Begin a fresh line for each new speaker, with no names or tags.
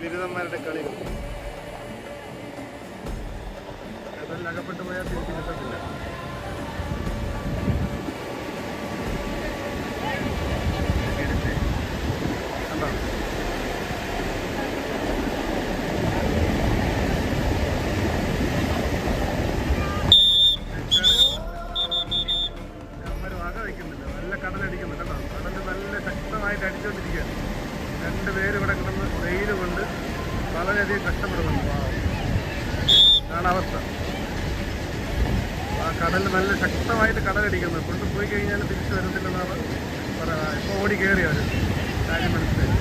ബിരുദന്മാരുടെ കളികൾ. കടലിൽ അകപ്പെട്ടു പോയാൽ തിരിച്ചു കിട്ടത്തില്ല. കണ്ടോ? വക വയ്ക്കുന്നില്ല, നല്ല കടലടിക്കുന്നുണ്ട് കേട്ടോ. കടൽ നല്ല ശക്തമായിട്ട് അടിച്ചുകൊണ്ടിരിക്കുകയാണ്. രണ്ടുപേരും ഇവിടെ കിടന്ന് വെയിൽ കൊണ്ട് വളരെയധികം കഷ്ടപ്പെടുന്നുണ്ട്. അതാണ് അവസ്ഥ. ആ കടൽ നല്ല ശക്തമായിട്ട് കടലടിക്കുന്നത്. കൊണ്ടുപോയി കഴിഞ്ഞാൽ തിരിച്ചു വരത്തില്ലെന്നാണ് പറയാം. ഇപ്പോൾ ഓടി കയറി അവർ കാര്യം മനസ്സിലായി.